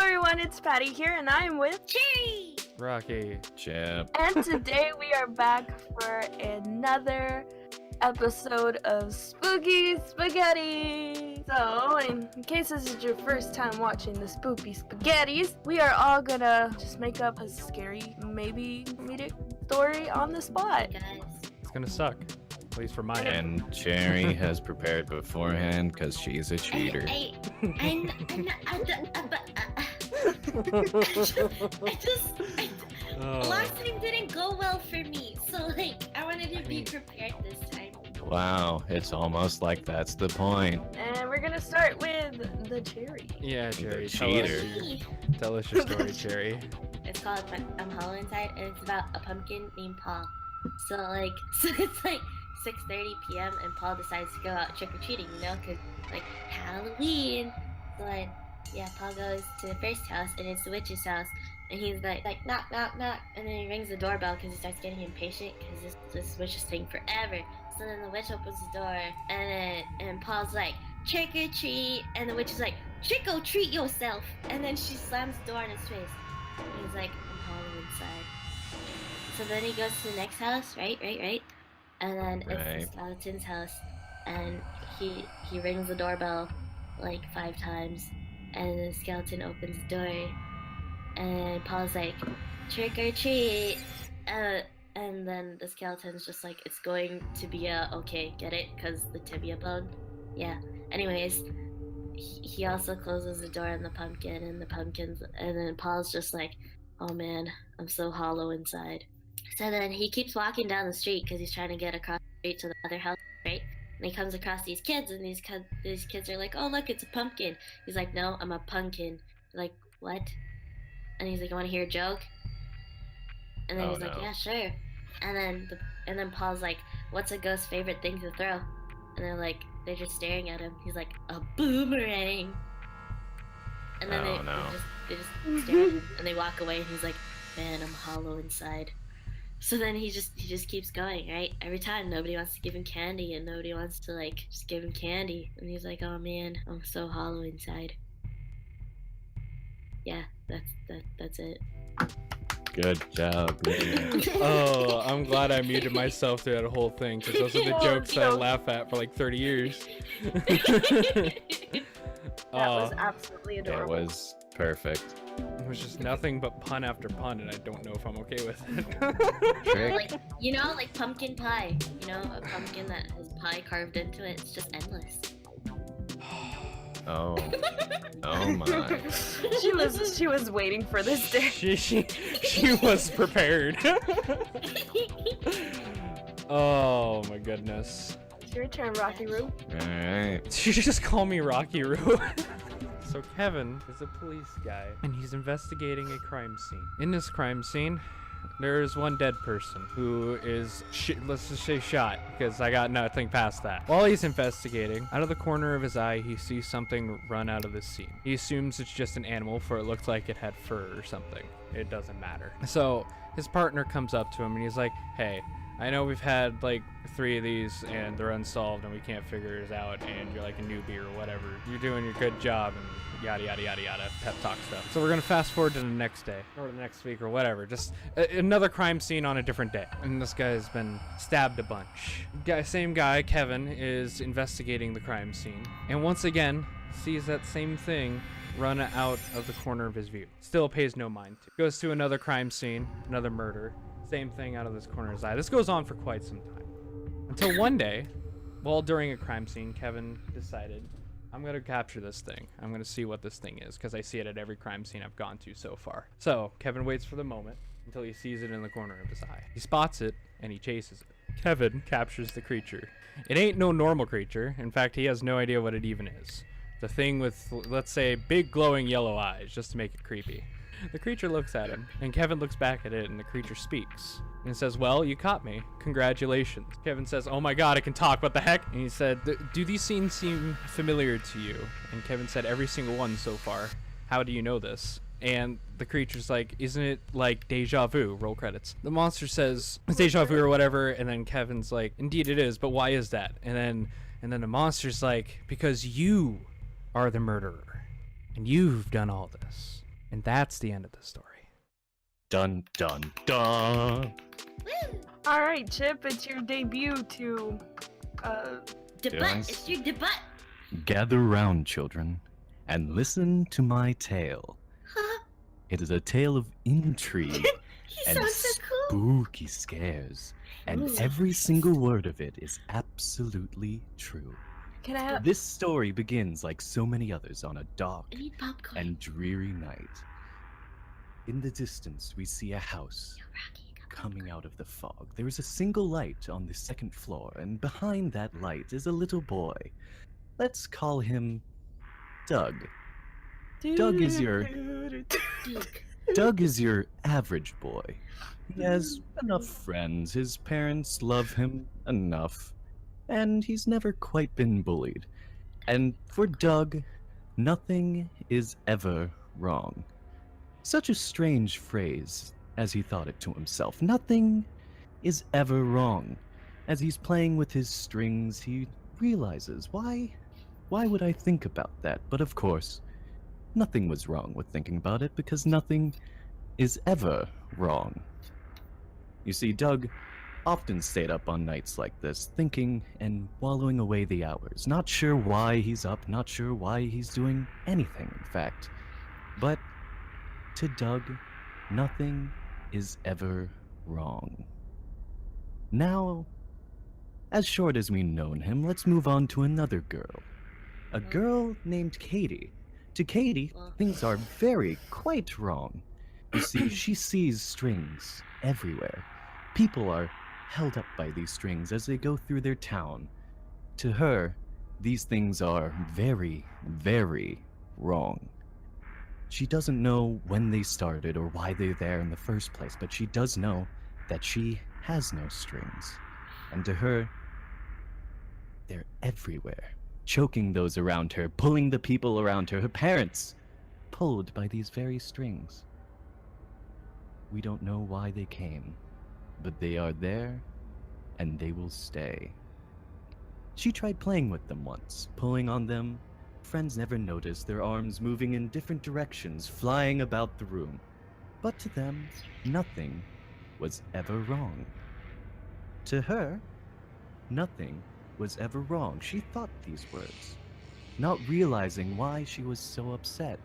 everyone, it's Patty here, and I'm with Cherry! Rocky. Chip. And today we are back for another episode of Spooky Spaghetti. So, in case this is your first time watching the Spooky Spaghettis, we are all gonna just make up a scary, maybe comedic story on the spot. Guys. It's gonna suck. At least for my end. And Cherry has prepared beforehand because she's a cheater. I last time didn't go well for me, so I wanted to be prepared this time. Wow, it's almost like that's the point. And we're gonna start with the cherry. Yeah, Jerry. Cheater. Tell us your story, Jerry. It's called Hollow Inside, and it's about a pumpkin named Paul. So it's 6:30 p.m. and Paul decides to go out trick-or-treating, because Halloween. So Paul goes to the first house, and it's the witch's house, and he's like knock knock knock, and then he rings the doorbell because he starts getting impatient because this witch is taking forever. So then the witch opens the door, and Paul's like, trick or treat, and the witch is like, trick or treat yourself, and then she slams the door in his face. And he's like, I'm hollow inside. So then he goes to the next house, right? And then it's the skeleton's house, and he rings the doorbell 5 times, and the skeleton opens the door, and Paul's like, trick or treat, and then the skeleton's just like, it's going to be okay, get it? Because the tibia bone? Yeah. Anyways, he also closes the door on the pumpkin, and then Paul's just like, oh man, I'm so hollow inside. So then he keeps walking down the street because he's trying to get across the street to the other house, right? And he comes across these kids, and these kids are like, oh look, it's a pumpkin. He's like, no, I'm a pumpkin. They're like, what? And he's like, I want to hear a joke. And then he's like, yeah, sure. And then Paul's like, what's a ghost's favorite thing to throw? And they're just staring at him. He's like, a boomerang. And then they just stare at him, and they walk away, and he's like, man, I'm hollow inside. So then he just keeps going, right? Every time nobody wants to give him candy, and nobody wants to just give him candy, and he's like, oh man, I'm so hollow inside. Yeah, that's it. Good job, man. Oh, I'm glad I muted myself through that whole thing, because those are the jokes that I laugh at for 30 years. That was absolutely It adorable. was perfect. It was just nothing but pun after pun, and I don't know if I'm okay with it. Trick. Pumpkin pie. A pumpkin that has pie carved into it. It's just endless. Oh my. She was waiting for this day. She was prepared. Oh my goodness. It's your turn, Rocky Roo. Alright. Did you just call me Rocky Roo? So Kevin is a police guy, and he's investigating a crime scene. In this crime scene, there's one dead person who is, let's just say shot, because I got nothing past that. While he's investigating, out of the corner of his eye, he sees something run out of the scene. He assumes it's just an animal, for it looks like it had fur or something. It doesn't matter. So his partner comes up to him, and he's like, hey, I know we've had 3 of these and they're unsolved and we can't figure it out, and you're like a newbie or whatever. You're doing your good job and yada yada yada yada pep talk stuff. So we're gonna fast forward to the next day or the next week or whatever. Just another crime scene on a different day. And this guy's been stabbed a bunch. Same guy, Kevin, is investigating the crime scene, and once again sees that same thing run out of the corner of his view. Still pays no mind to. Goes to another crime scene, another murder. Same thing out of this corner of his eye. This goes on for quite some time. Until one day, while during a crime scene, Kevin decided, I'm going to capture this thing. I'm going to see what this thing is, because I see it at every crime scene I've gone to so far. So Kevin waits for the moment until he sees it in the corner of his eye. He spots it, and he chases it. Kevin captures the creature. It ain't no normal creature. In fact, he has no idea what it even is. The thing with, let's say, big glowing yellow eyes, just to make it creepy. The creature looks at him, and Kevin looks back at it, and the creature speaks. And it says, well, you caught me. Congratulations. Kevin says, oh my god, I can talk, what the heck? And he said, do these scenes seem familiar to you? And Kevin said, every single one so far. How do you know this? And the creature's like, isn't it like deja vu? Roll credits. The monster says, it's deja vu or whatever, and then Kevin's like, indeed it is, but why is that? And then the monster's like, because you are the murderer, and you've done all this. And that's the end of the story. Dun dun dun. Woo! All right, Chip, it's your debut to Debut. Yes. It's your debut. Gather round, children, and listen to my tale. Huh? It is a tale of intrigue He and sounds so cool. spooky scares, and Ooh. every single word of it is absolutely true. Can I have This story begins like so many others on a dark I need popcorn. and dreary night. In the distance, we see a house Yo, Rocky, you got coming out of the fog. There is a single light on the second floor, and behind that light is a little boy. Let's call him Doug. Doug is your Duke. Doug is your average boy. He has enough friends, his parents love him enough, and he's never quite been bullied. And for Doug, nothing is ever wrong. Such a strange phrase, as he thought it to himself. Nothing is ever wrong. As he's playing with his strings, he realizes, why would I think about that? But of course, nothing was wrong with thinking about it, because nothing is ever wrong. You see, Doug often stayed up on nights like this, thinking and wallowing away the hours, not sure why he's up, not sure why he's doing anything, in fact. But to Doug, nothing is ever wrong. Now, as short as we've known him, let's move on to another girl. A girl named Katie. To Katie, things are quite wrong. You see, she sees strings everywhere. People are held up by these strings as they go through their town. To her, these things are very, very wrong. She doesn't know when they started or why they're there in the first place, but she does know that she has no strings. And to her, they're everywhere, choking those around her, pulling the people around her, her parents, pulled by these very strings. We don't know why they came, but they are there, and they will stay. She tried playing with them once, pulling on them. Friends never noticed their arms moving in different directions, flying about the room. But to them, nothing was ever wrong. To her, nothing was ever wrong. She thought these words, not realizing why she was so upset.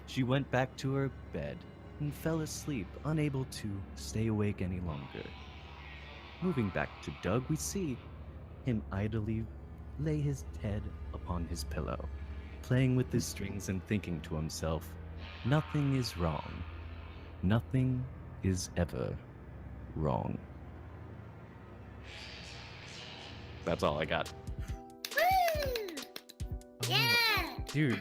She went back to her bed and fell asleep, unable to stay awake any longer. Moving back to Doug, we see him idly lay his head upon his pillow, playing with his strings and thinking to himself, nothing is wrong. Nothing is ever wrong. That's all I got. Woo! Yeah! Dude,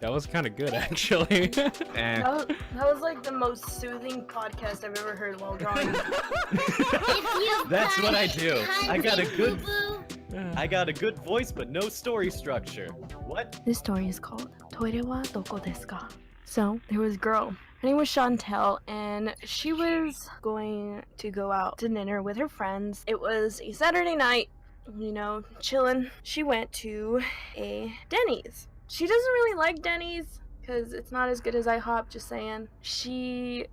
that was kind of good, actually. Eh. that was like the most soothing podcast I've ever heard while drawing. That's what I do. I got a good- Boo-boo. I got a good voice, but no story structure. What? This story is called Toire wa doko desu ka? So, there was a girl. Her name was Chantel, and she was going to go out to dinner with her friends. It was a Saturday night, you know, chilling. She went to a Denny's. She doesn't really like Denny's because it's not as good as IHOP, just saying. She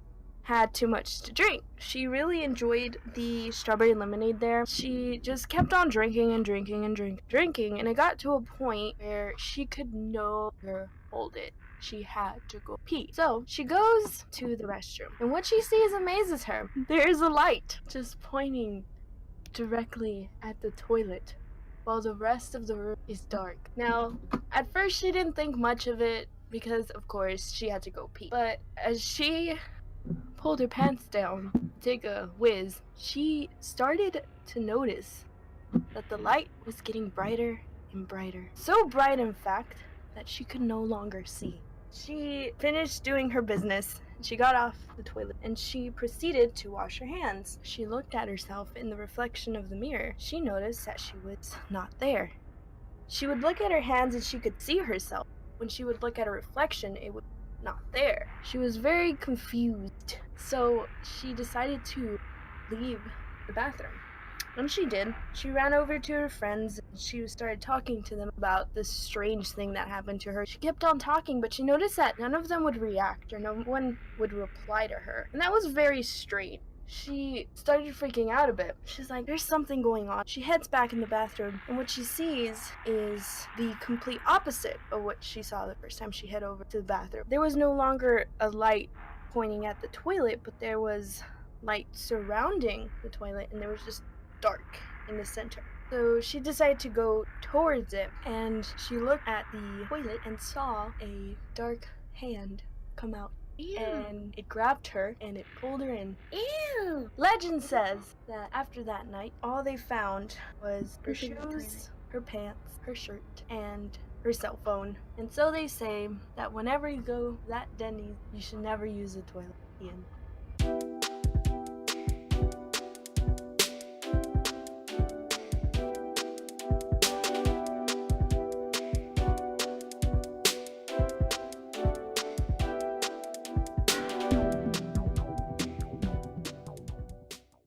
had too much to drink. She really enjoyed the strawberry lemonade there. She just kept on drinking and drinking and drinking, and it got to a point where she could no longer hold it. She had to go pee. So she goes to the restroom, and what she sees amazes her. There is a light just pointing directly at the toilet, while the rest of the room is dark. Now, at first she didn't think much of it, because of course she had to go pee. But as she pulled her pants down, take a whiz, she started to notice that the light was getting brighter and brighter. So bright, in fact, that she could no longer see. She finished doing her business. She got off the toilet and she proceeded to wash her hands. She looked at herself in the reflection of the mirror. She noticed that she was not there. She would look at her hands and she could see herself. When she would look at her reflection, it was not there. She was very confused. So she decided to leave the bathroom. And she did. She ran over to her friends and she started talking to them about this strange thing that happened to her. She kept on talking, but she noticed that none of them would react or no one would reply to her. And that was very strange. She started freaking out a bit. She's like, there's something going on. She heads back in the bathroom, and what she sees is the complete opposite of what she saw the first time she head over to the bathroom. There was no longer a light pointing at the toilet, but there was light surrounding the toilet, and there was just dark in the center. So she decided to go towards it, and she looked at the toilet and saw a dark hand come out. Ew. And it grabbed her and it pulled her in. Ew. Legend says that after that night, all they found was her Poop in the toilet. shoes, her pants, her shirt, and her cell phone. And so they say that whenever you go to that Denny's, you should never use the toilet again.